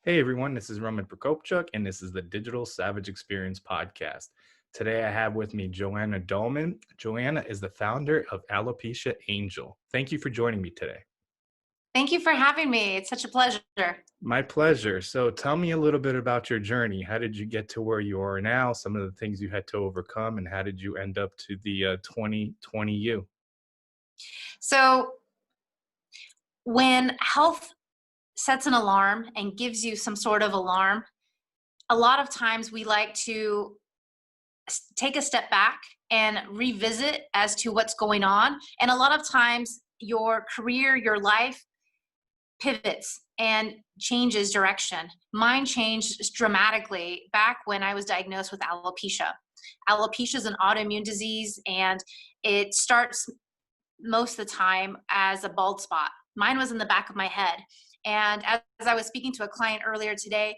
Hey everyone, this is Roman Prokopchuk, and this is the Digital Savage Experience podcast. Today I have with me Joanna Dolman. Joanna is the founder of Alopecia Angel. Thank you for joining me today. Thank you for having me. It's such a pleasure. My pleasure. So tell me a little bit about your journey. How did you get to where you are now? Some of the things you had to overcome, and how did you end up to the 2020 you? So, when health sets an alarm and gives you some sort of alarm, a lot of times we like to take a step back and revisit as to what's going on. And a lot of times, your career, your life pivots and changes direction. Mine changed dramatically back when I was diagnosed with alopecia. Alopecia is an autoimmune disease, and it starts most of the time as a bald spot. Mine was in the back of my head. And as I was speaking to a client earlier today,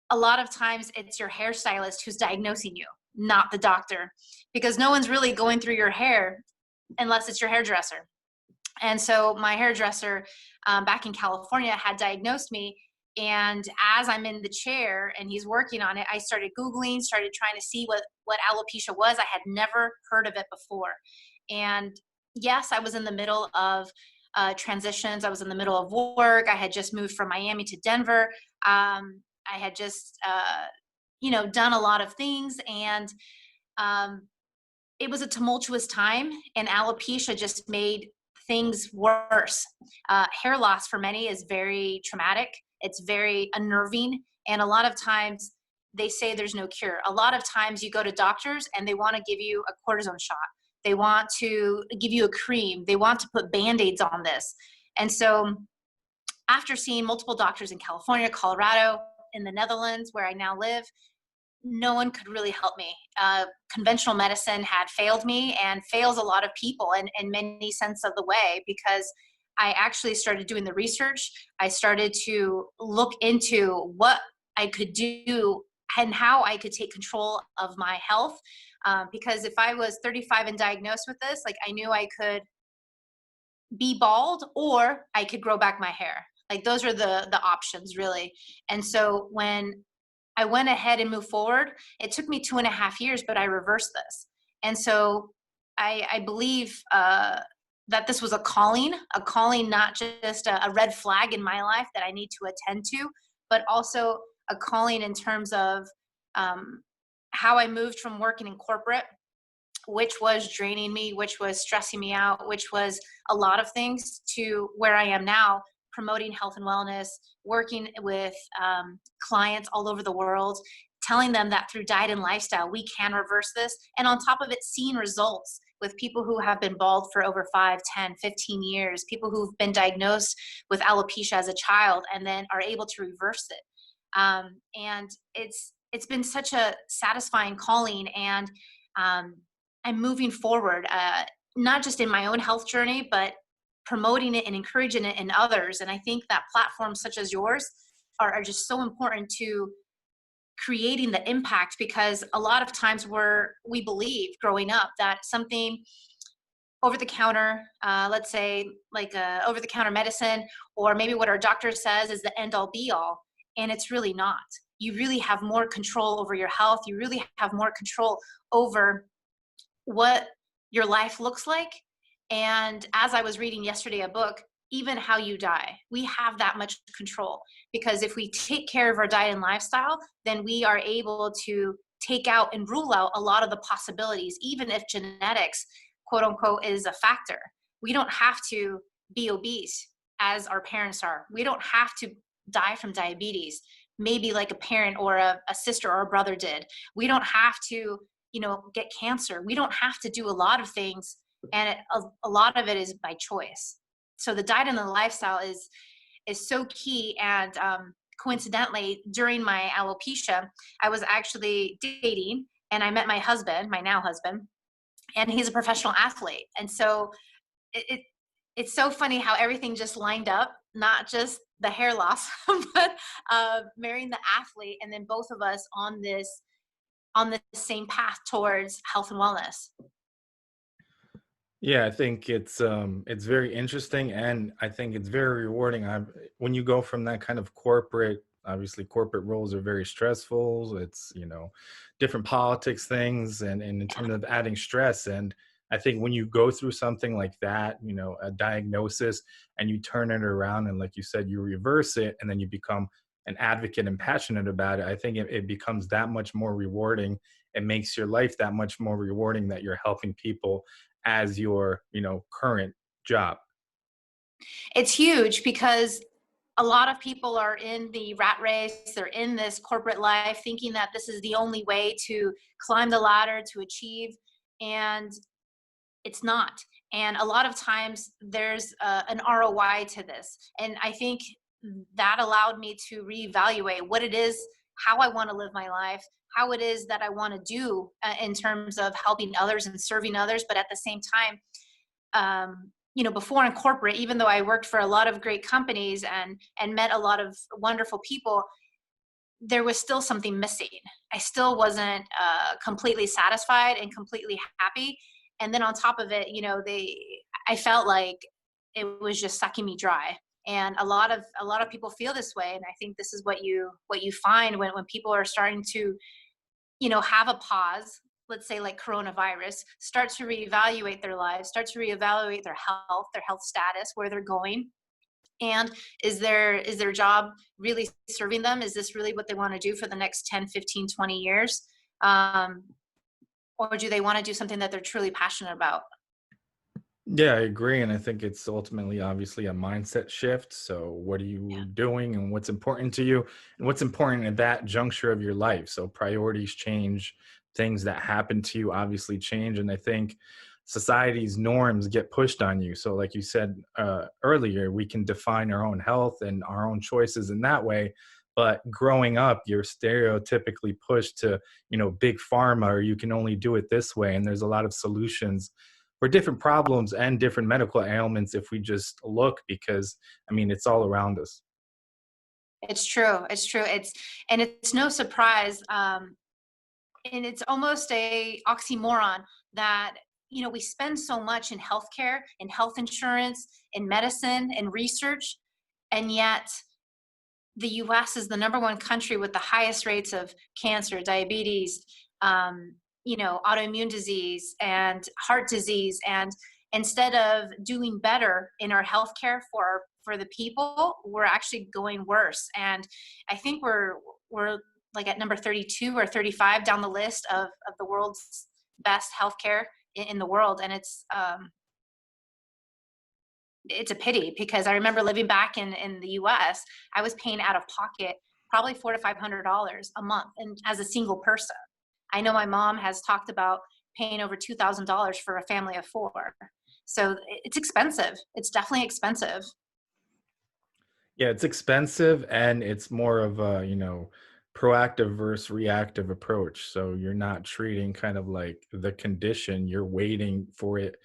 a lot of times it's your hairstylist who's diagnosing you, not the doctor, because no one's really going through your hair unless it's your hairdresser. And so my hairdresser back in California had diagnosed me. And as I'm in the chair and he's working on it, I started Googling, started trying to see what alopecia was. I had never heard of it before. And yes, I was in the middle of transitions. I was in the middle of work. I had just moved from Miami to Denver. I had just, done a lot of things. And um, it was a tumultuous time. And alopecia just made things worse. Hair loss for many is very traumatic. It's very unnerving. And a lot of times they say there's no cure. A lot of times you go to doctors and they want to give you a cortisone shot. They want to give you a cream. They want to put Band-Aids on this. And so after seeing multiple doctors in California, Colorado, in the Netherlands, where I now live, no one could really help me. Conventional medicine had failed me and fails a lot of people in many sense of the way, because I actually started doing the research. I started to look into what I could do and how I could take control of my health. Because if I was 35 and diagnosed with this, like, I knew I could be bald or I could grow back my hair. Like, those are the options really. And so when I went ahead and moved forward, it took me 2.5 years, but I reversed this. And so I believe that this was a calling, not just a red flag in my life that I need to attend to, but also a calling in terms of um, how I moved from working in corporate, which was draining me, which was stressing me out, which was a lot of things, to where I am now, promoting health and wellness, working with clients all over the world, telling them that through diet and lifestyle, we can reverse this. And on top of it, seeing results with people who have been bald for over 5, 10, 15 years, people who've been diagnosed with alopecia as a child and then are able to reverse it. And it's been such a satisfying calling. And um, I'm moving forward, not just in my own health journey, but promoting it and encouraging it in others. And I think that platforms such as yours are just so important to creating the impact, because a lot of times we believe growing up that something over the counter, let's say like over the counter medicine, or maybe what our doctor says is the end all be all. And it's really not. You really have more control over your health. You really have more control over what your life looks like. And as I was reading yesterday a book, even how you die, we have that much control, because if we take care of our diet and lifestyle, then we are able to take out and rule out a lot of the possibilities, even if genetics, quote unquote, is a factor. We don't have to be obese as our parents are. We don't have to die from diabetes, maybe like a parent or a sister or a brother did. We don't have to get cancer. We don't have to do a lot of things, and a lot of it is by choice. So the diet and the lifestyle is so key. And coincidentally, during my alopecia, I was actually dating, and I met my husband, my now husband, and he's a professional athlete. And so it it's so funny how everything just lined up, not just the hair loss, but marrying the athlete, and then both of us on the same path towards health and wellness. Yeah, I think it's very interesting, and I think it's very rewarding. When you go from that kind of corporate Obviously, corporate roles are very stressful. It's, different politics things and in Yeah. terms of adding stress. And I think when you go through something like that, a diagnosis, and you turn it around and, like you said, you reverse it, and then you become an advocate and passionate about it, I think it becomes that much more rewarding. It makes your life that much more rewarding that you're helping people as your, current job. It's huge because a lot of people are in the rat race. They're in this corporate life thinking that this is the only way to climb the ladder to achieve. And it's not. And a lot of times there's an ROI to this. And I think that allowed me to reevaluate what it is, how I want to live my life, how it is that I want to do in terms of helping others and serving others. But at the same time, before in corporate, even though I worked for a lot of great companies and met a lot of wonderful people, there was still something missing. I still wasn't completely satisfied and completely happy. And then on top of it, I felt like it was just sucking me dry. And a lot of people feel this way. And I think this is what you find when people are starting to, have a pause, let's say like coronavirus, start to reevaluate their lives, start to reevaluate their health status, where they're going. And is their job really serving them? Is this really what they want to do for the next 10, 15, 20 years? Um, or do they want to do something that they're truly passionate about? Yeah, I agree. And I think it's ultimately obviously a mindset shift. So, what are Yeah. you doing and what's important to you and what's important at that juncture of your life? So, priorities change, things that happen to you obviously change. And I think society's norms get pushed on you. So, like you said earlier, we can define our own health and our own choices in that way. But growing up, you're stereotypically pushed to, big pharma, or you can only do it this way. And there's a lot of solutions for different problems and different medical ailments if we just look, because I mean it's all around us. It's true. It's true. It's no surprise. And it's almost a oxymoron that we spend so much in healthcare, in health insurance, in medicine, and research, and yet the US is the number one country with the highest rates of cancer, diabetes, autoimmune disease, and heart disease. And instead of doing better in our healthcare for the people, we're actually going worse. And I think we're like at number 32 or 35 down the list of the world's best healthcare in the world. And it's a pity because I remember living back in the US, I was paying out of pocket probably $400 to $500 a month, and as a single person. I know my mom has talked about paying over $2,000 for a family of four. So it's expensive. It's definitely expensive. Yeah, it's expensive, and it's more of a, proactive versus reactive approach. So you're not treating kind of like the condition, you're waiting for it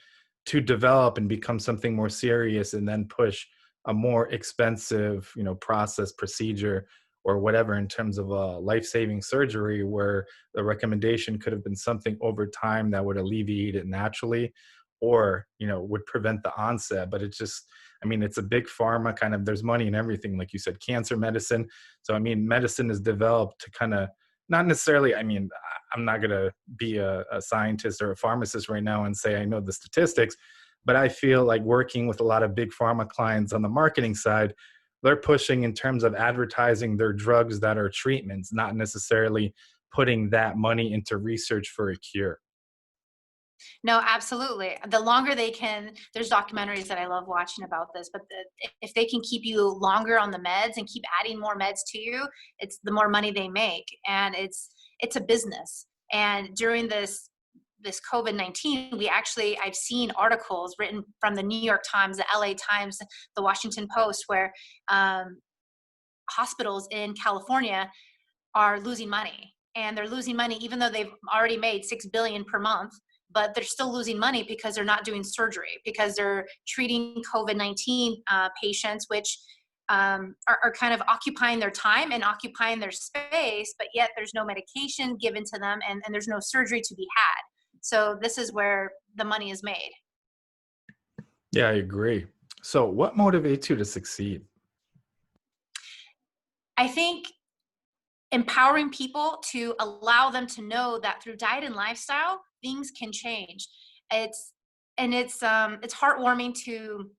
to develop and become something more serious and then push a more expensive, process, procedure, or whatever in terms of a life-saving surgery where the recommendation could have been something over time that would alleviate it naturally, or, would prevent the onset. But it's just, I mean, it's a big pharma kind of, there's money in everything, like you said, cancer medicine. So, I mean, medicine is developed to kind of not necessarily, I mean, I'm not going to be a scientist or a pharmacist right now and say I know the statistics, but I feel like working with a lot of big pharma clients on the marketing side, they're pushing in terms of advertising their drugs that are treatments, not necessarily putting that money into research for a cure. No, absolutely. The longer they can, there's documentaries that I love watching about this, but if they can keep you longer on the meds and keep adding more meds to you, it's the more money they make. And it's a business. And during this COVID-19, I've seen articles written from the New York Times, the LA Times, the Washington Post, where um, hospitals in California are losing money, and they're losing money even though they've already made 6 billion per month, but they're still losing money because they're not doing surgery, because they're treating COVID-19 patients, which are kind of occupying their time and occupying their space, but yet there's no medication given to them, and there's no surgery to be had. So this is where the money is made. Yeah, I agree. So, what motivates you to succeed? I think empowering people to allow them to know that through diet and lifestyle, things can change. It's it's heartwarming to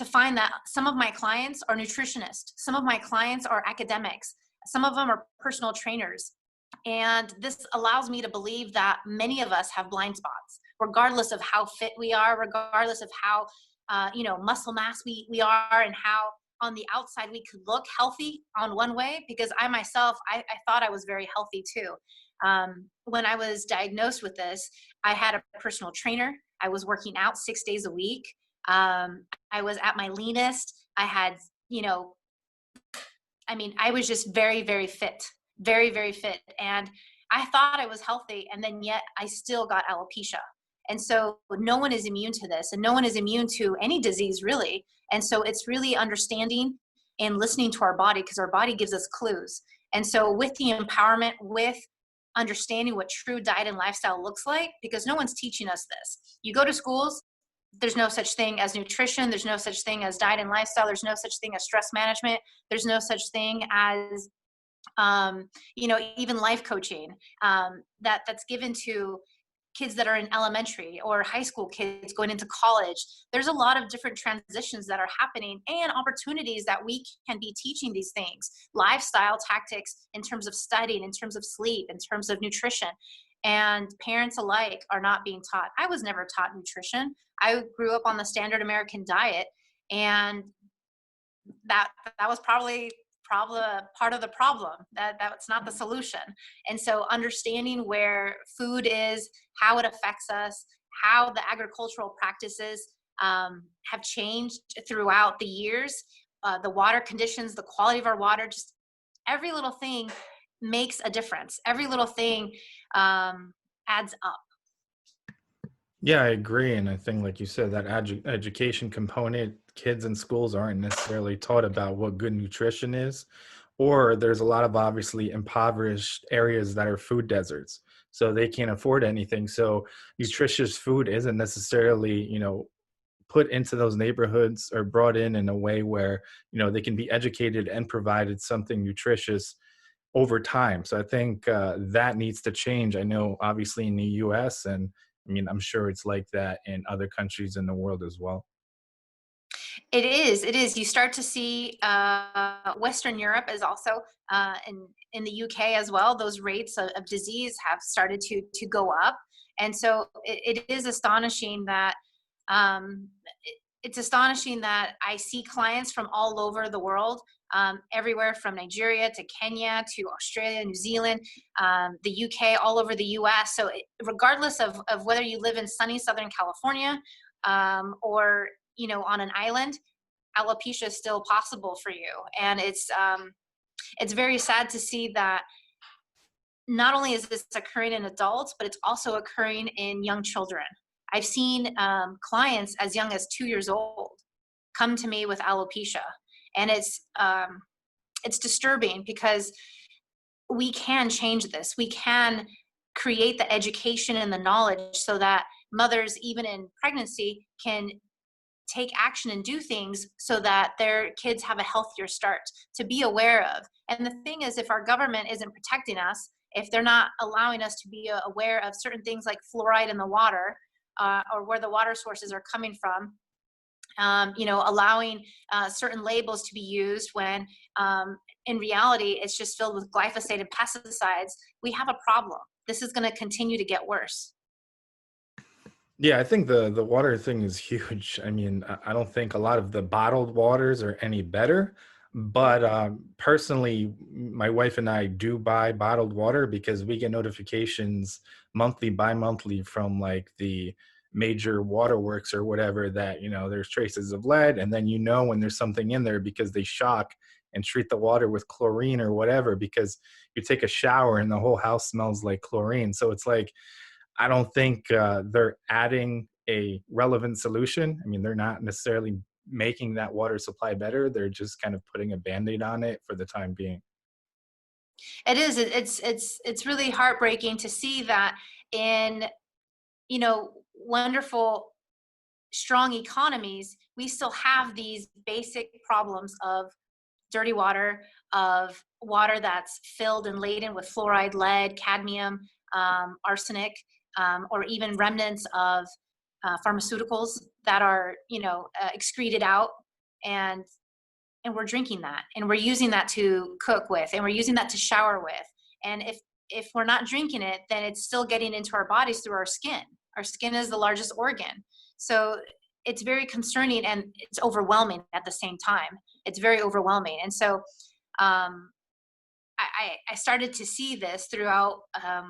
find that some of my clients are nutritionists, some of my clients are academics, some of them are personal trainers. And this allows me to believe that many of us have blind spots, regardless of how fit we are, regardless of how muscle mass we are, and how on the outside we could look healthy on one way. Because I myself, I thought I was very healthy too. When I was diagnosed with this, I had a personal trainer. I was working out 6 days a week. I was at my leanest. I had, I was just very, very fit, very, very fit. And I thought I was healthy. And then yet I still got alopecia. And so no one is immune to this, and no one is immune to any disease, really. And so it's really understanding and listening to our body, because our body gives us clues. And so with the empowerment, with understanding what true diet and lifestyle looks like, because no one's teaching us this. You go to schools, there's no such thing as nutrition. There's no such thing as diet and lifestyle. There's no such thing as stress management. There's no such thing as, even life coaching that's given to kids that are in elementary or high school kids going into college. There's a lot of different transitions that are happening and opportunities that we can be teaching these things, lifestyle tactics in terms of studying, in terms of sleep, in terms of nutrition. And parents alike are not being taught. I was never taught nutrition. I grew up on the standard American diet, and that was probably part of the problem. That's not the solution. And so understanding where food is, how it affects us, how the agricultural practices have changed throughout the years, the water conditions, the quality of our water, just every little thing makes a difference. Every little thing adds up. Yeah, I agree. And I think, like you said, that education component, kids in schools aren't necessarily taught about what good nutrition is, or there's a lot of obviously impoverished areas that are food deserts. So they can't afford anything. So nutritious food isn't necessarily, put into those neighborhoods or brought in a way where, they can be educated and provided something nutritious over time. So I think that needs to change. I know, obviously, in the U.S., and I mean, I'm sure it's like that in other countries in the world as well. It is. It is. You start to see Western Europe is also in the UK as well. Those rates of disease have started to go up, and so it is astonishing that um, it's astonishing that I see clients from all over the world, everywhere from Nigeria to Kenya to Australia, New Zealand, the UK, all over the US. So regardless of whether you live in sunny Southern California or on an island, alopecia is still possible for you. And it's very sad to see that not only is this occurring in adults, but it's also occurring in young children. I've seen clients as young as 2 years old come to me with alopecia, and it's disturbing, because we can change this. We can create the education and the knowledge so that mothers, even in pregnancy, can take action and do things so that their kids have a healthier start to be aware of. And the thing is, if our government isn't protecting us, if they're not allowing us to be aware of certain things like fluoride in the water, or where the water sources are coming from, allowing certain labels to be used when in reality it's just filled with glyphosate and pesticides, we have a problem. This is going to continue to get worse. Yeah, I think the water thing is huge. I mean, I don't think a lot of the bottled waters are any better, but personally, my wife and I do buy bottled water because we get notifications monthly, bi-monthly from like the major waterworks or whatever that, there's traces of lead, and then when there's something in there because they shock and treat the water with chlorine or whatever, because you take a shower and the whole house smells like chlorine. So it's like, I don't think they're adding a relevant solution. I mean, they're not necessarily making that water supply better. They're just kind of putting a band-aid on it for the time being. It is. It's really heartbreaking to see that in wonderful, strong economies, we still have these basic problems of dirty water, of water that's filled and laden with fluoride, lead, cadmium, arsenic, or even remnants of pharmaceuticals that are, excreted out, and we're drinking that, and we're using that to cook with, and we're using that to shower with. And if we're not drinking it, then it's still getting into our bodies through our skin. Our skin is the largest organ. So it's very concerning, and it's overwhelming at the same time. It's very overwhelming. And so um, I started to see this throughout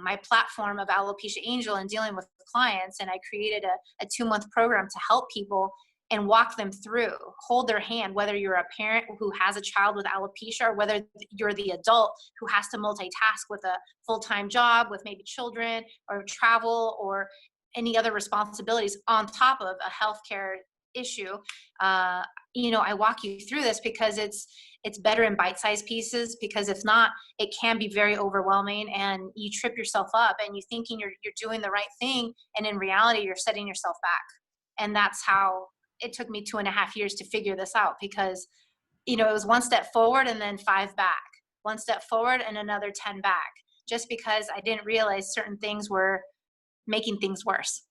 my platform of Alopecia Angel and dealing with clients. And I created a 2-month program to help people and walk them through, hold their hand, whether you're a parent who has a child with alopecia, or whether you're the adult who has to multitask with a full-time job with maybe children or travel or any other responsibilities on top of a healthcare issue. I walk you through this because it's better in bite-sized pieces, because if not, it can be very overwhelming, and you trip yourself up and you thinking you're doing the right thing, and in reality you're setting yourself back. And that's how it took me 2.5 years to figure this out, because it was one step forward and then 5 back, one step forward and another 10 back, just because I didn't realize certain things were making things worse.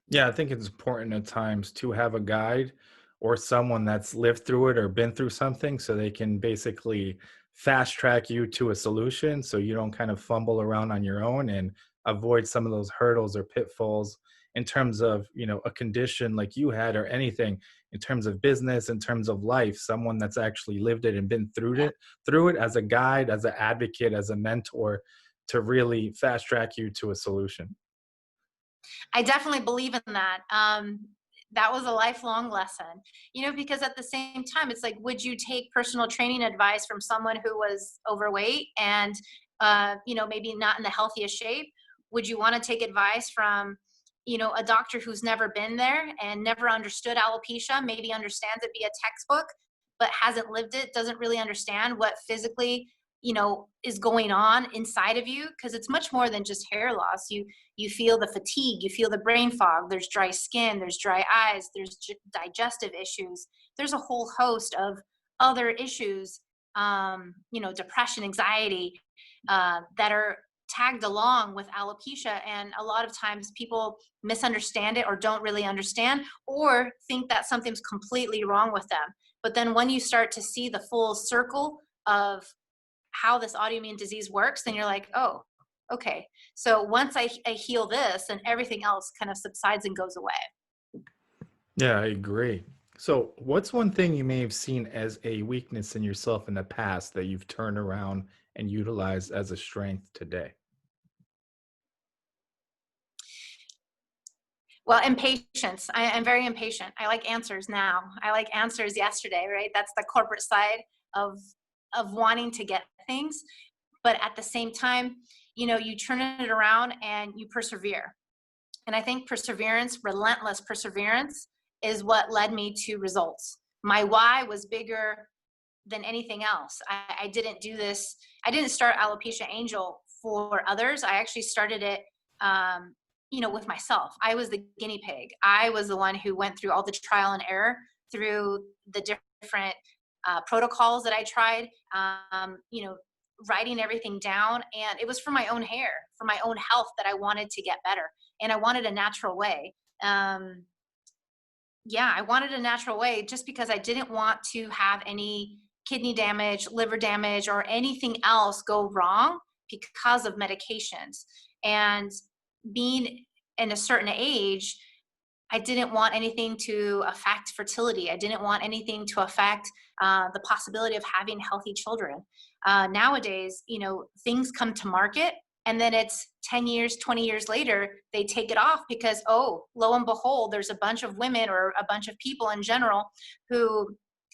Yeah, I think it's important at times to have a guide or someone that's lived through it or been through something so they can basically fast track you to a solution so you don't kind of fumble around on your own and avoid some of those hurdles or pitfalls in terms of, a condition like you had or anything in terms of business, in terms of life, someone that's actually lived it and been Yeah. through it as a guide, as an advocate, as a mentor to really fast track you to a solution. I definitely believe in that. That was a lifelong lesson, because at the same time, it's like, would you take personal training advice from someone who was overweight and, maybe not in the healthiest shape? Would you want to take advice from, a doctor who's never been there and never understood alopecia, maybe understands it via textbook, but hasn't lived it, doesn't really understand what physically, is going on inside of you? Because it's much more than just hair loss. You feel the fatigue, you feel the brain fog, there's dry skin, there's dry eyes, there's digestive issues, there's a whole host of other issues, depression, anxiety, that are tagged along with alopecia. And a lot of times people misunderstand it or don't really understand, or think that something's completely wrong with them. But then when you start to see the full circle of how this autoimmune disease works, then you're like, oh, okay. So once I heal this, and everything else kind of subsides and goes away. Yeah, I agree. So, what's one thing you may have seen as a weakness in yourself in the past that you've turned around and utilized as a strength today? Well, impatience. I'm very impatient. I like answers now. I like answers yesterday, right? That's the corporate side of wanting to get things. But at the same time, you turn it around and you persevere. And I think perseverance, relentless perseverance, is what led me to results. My why was bigger than anything else. I didn't do this. I didn't start Alopecia Angel for others. I actually started it, with myself. I was the guinea pig. I was the one who went through all the trial and error, through the different protocols that I tried, writing everything down. And it was for my own hair, for my own health, that I wanted to get better. And I wanted a natural way. Yeah, I wanted a natural way, just because I didn't want to have any kidney damage, liver damage, or anything else go wrong because of medications. And being in a certain age, I didn't want anything to affect fertility. I didn't want anything to affect the possibility of having healthy children. Nowadays, things come to market, and then it's 10 years, 20 years later, they take it off because, oh, lo and behold, there's a bunch of women, or a bunch of people in general, who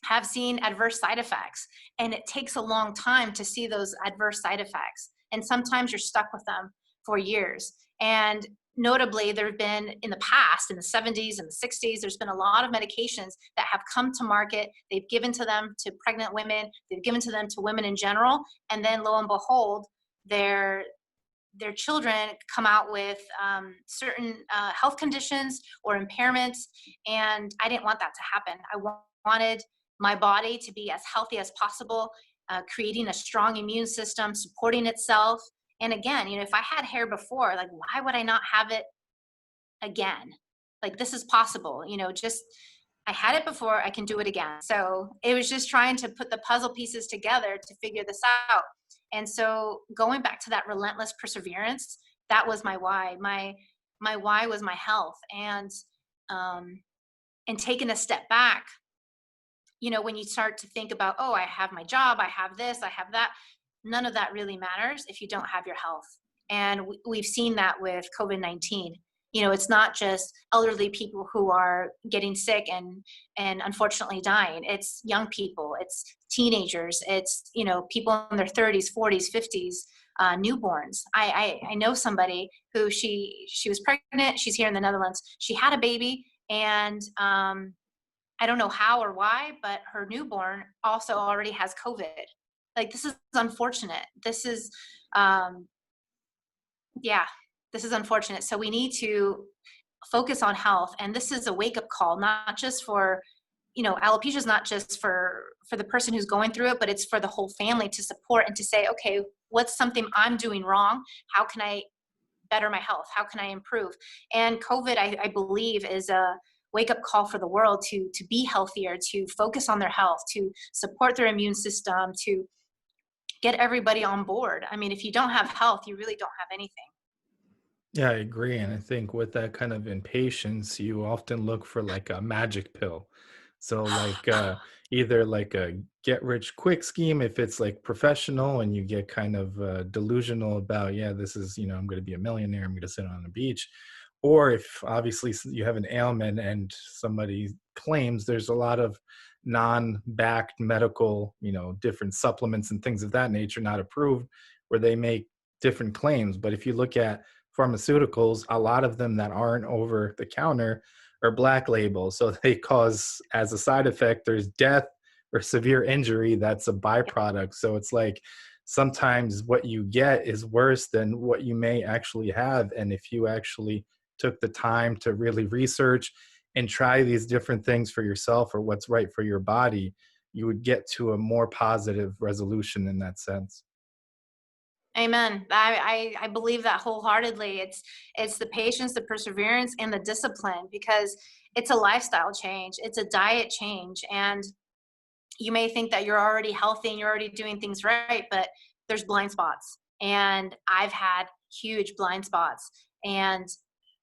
have seen adverse side effects. And it takes a long time to see those adverse side effects. And sometimes you're stuck with them for years. And notably, there have been, in the past, in the 70s and the 60s, there's been a lot of medications that have come to market. They've given to them to pregnant women, they've given to them to women in general. And then lo and behold, their children come out with certain health conditions or impairments. And I didn't want that to happen. I wanted my body to be as healthy as possible, creating a strong immune system, supporting itself. And again, if I had hair before, like, why would I not have it again? Like, this is possible, just I had it before, I can do it again. So it was just trying to put the puzzle pieces together to figure this out. And so going back to that relentless perseverance, that was my why. My why was my health. Um and taking a step back, when you start to think about, oh, I have my job, I have this, I have that, none of that really matters if you don't have your health. And we've seen that with COVID-19. It's not just elderly people who are getting sick and unfortunately dying. It's young people, it's teenagers, it's people in their 30s, 40s, 50s, newborns. I know somebody who she was pregnant. She's here in the Netherlands. She had a baby, and I don't know how or why, but her newborn also already has COVID. Like, this is unfortunate. This is, yeah, this is unfortunate. So we need to focus on health. And this is a wake up call, not just for, alopecia is not just for the person who's going through it, but it's for the whole family to support and to say, okay, what's something I'm doing wrong? How can I better my health? How can I improve? And COVID, I believe, is a wake up call for the world to be healthier, to focus on their health, to support their immune system, to get everybody on board. I mean, if you don't have health, you really don't have anything. Yeah, I agree. And I think with that kind of impatience, you often look for like a magic pill. So like either like a get rich quick scheme if it's like professional and you get kind of delusional about, yeah, this is, I'm going to be a millionaire, I'm going to sit on the beach. Or if obviously you have an ailment and somebody claims there's a lot of non-backed medical, different supplements and things of that nature not approved where they make different claims. But if you look at pharmaceuticals, a lot of them that aren't over the counter are black label. So they cause, as a side effect, there's death or severe injury that's a byproduct. So it's like sometimes what you get is worse than what you may actually have. And if you actually took the time to really research and try these different things for yourself or what's right for your body, you would get to a more positive resolution in that sense. Amen. I believe that wholeheartedly. It's the patience, the perseverance, and the discipline, because it's a lifestyle change. It's a diet change. And you may think that you're already healthy and you're already doing things right, but there's blind spots. And I've had huge blind spots. And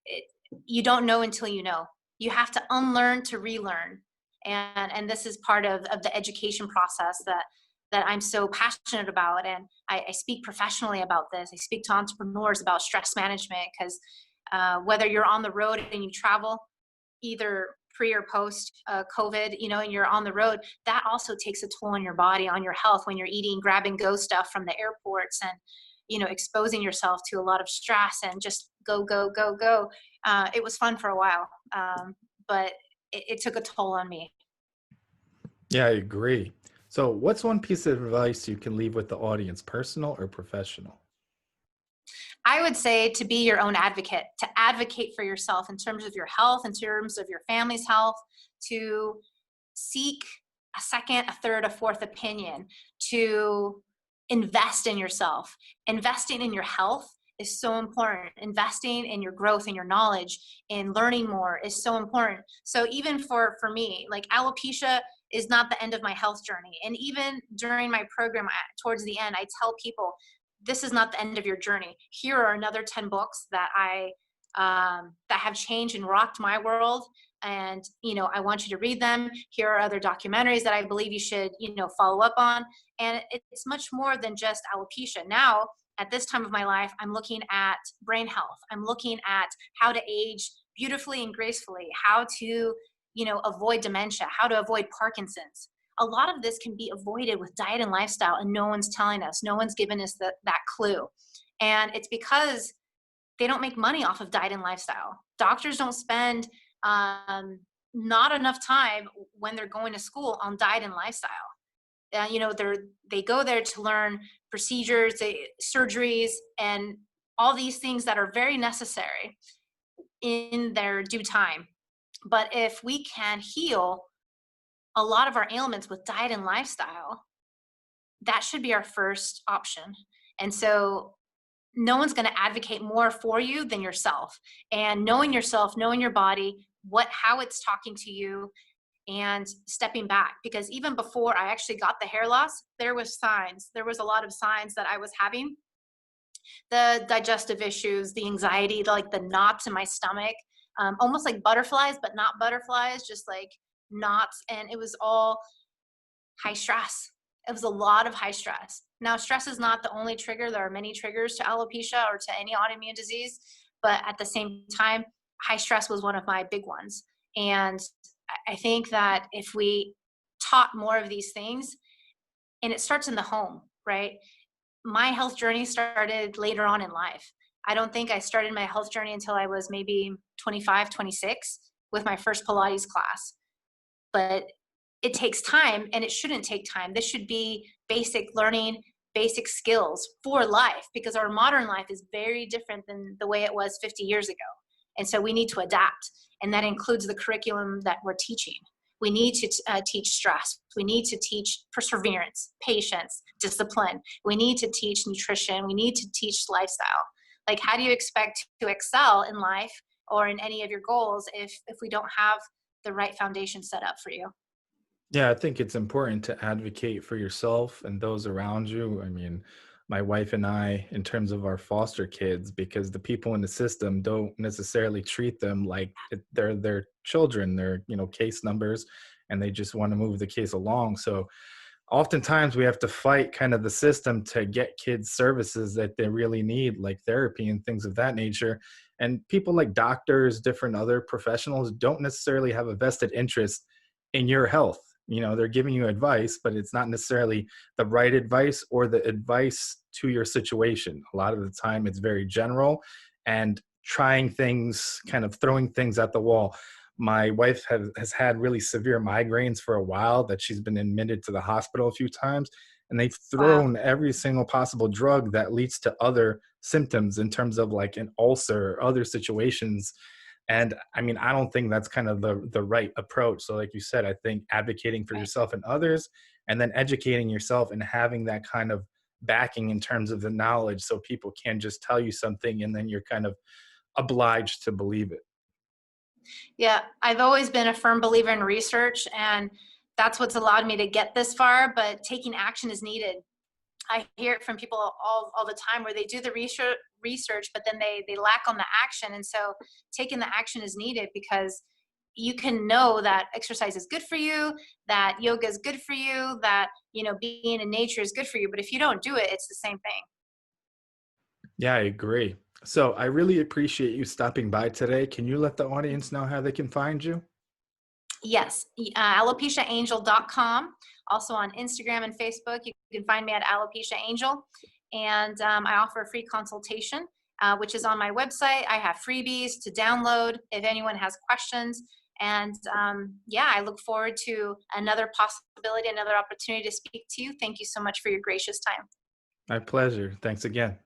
it, you don't know until you know. You have to unlearn to relearn. And this is part of the education process that I'm so passionate about. And I speak professionally about this. I speak to entrepreneurs about stress management, because whether you're on the road and you travel, either pre or post COVID, and you're on the road, that also takes a toll on your body, on your health, when you're eating grab and go stuff from the airports and, exposing yourself to a lot of stress and just go, go, go, go. It was fun for a while, but it took a toll on me. Yeah, I agree. So, what's one piece of advice you can leave with the audience, personal or professional? I would say to be your own advocate, to advocate for yourself in terms of your health, in terms of your family's health, to seek a second, a third, a fourth opinion, to invest in yourself. Investing in your health is so important. Investing in your growth and your knowledge, in learning more, is so important. So even for me, like, alopecia is not the end of my health journey. And even during my program, towards the end, I tell people, this is not the end of your journey. Here are another 10 books that that have changed and rocked my world. And, I want you to read them. Here are other documentaries that I believe you should, follow up on. And it's much more than just alopecia. Now, at this time of my life, I'm looking at brain health. I'm looking at how to age beautifully and gracefully, how to, avoid dementia, how to avoid Parkinson's. A lot of this can be avoided with diet and lifestyle, and no one's telling us. No one's given us that clue. And it's because they don't make money off of diet and lifestyle. Doctors don't spend not enough time when they're going to school on diet and lifestyle. They go there to learn procedures, surgeries, and all these things that are very necessary in their due time. But if we can heal a lot of our ailments with diet and lifestyle, that should be our first option. And so no one's going to advocate more for you than yourself. And knowing yourself, knowing your body, how it's talking to you, and stepping back. Because even before I actually got the hair loss, there was signs. There was a lot of signs that I was having the digestive issues, the anxiety, like the knots in my stomach, almost like butterflies, but not butterflies, just like knots. And it was all high stress. It was a lot of high stress. Now, stress is not the only trigger. There are many triggers to alopecia or to any autoimmune disease, but at the same time, high stress was one of my big ones. And I think that if we taught more of these things, and it starts in the home, right? My health journey started later on in life. I don't think I started my health journey until I was maybe 25, 26 with my first Pilates class. But it takes time, and it shouldn't take time. This should be basic learning, basic skills for life, because our modern life is very different than the way it was 50 years ago. And so we need to adapt. And that includes the curriculum that we're teaching. We need to teach stress. We need to teach perseverance, patience, discipline. We need to teach nutrition. We need to teach lifestyle. Like, how do you expect to excel in life or in any of your goals if we don't have the right foundation set up for you? Yeah, I think it's important to advocate for yourself and those around you. I mean, my wife and I, in terms of our foster kids, because the people in the system don't necessarily treat them like they're their children, they're, case numbers, and they just want to move the case along. So oftentimes we have to fight kind of the system to get kids services that they really need, like therapy and things of that nature. And people like doctors, different other professionals don't necessarily have a vested interest in your health. They're giving you advice, but it's not necessarily the right advice or the advice to your situation. A lot of the time it's very general and trying things, kind of throwing things at the wall. My wife has had really severe migraines for a while that she's been admitted to the hospital a few times, and they've Wow. thrown every single possible drug that leads to other symptoms in terms of like an ulcer or other situations. And I mean, I don't think that's kind of the right approach. So like you said, I think advocating for Right. yourself and others, and then educating yourself and having that kind of backing in terms of the knowledge, so people can just tell you something and then you're kind of obliged to believe it. Yeah, I've always been a firm believer in research, and that's what's allowed me to get this far, but taking action is needed. I hear it from people all the time where they do the research, but then they lack on the action. And so taking the action is needed, because you can know that exercise is good for you, that yoga is good for you, that, being in nature is good for you. But if you don't do it, it's the same thing. Yeah, I agree. So I really appreciate you stopping by today. Can you let the audience know how they can find you? Yes, alopeciaangel.com. Also on Instagram and Facebook, you can find me at Alopecia Angel. And I offer a free consultation, which is on my website. I have freebies to download if anyone has questions. And yeah, I look forward to another possibility, another opportunity to speak to you. Thank you so much for your gracious time. My pleasure. Thanks again.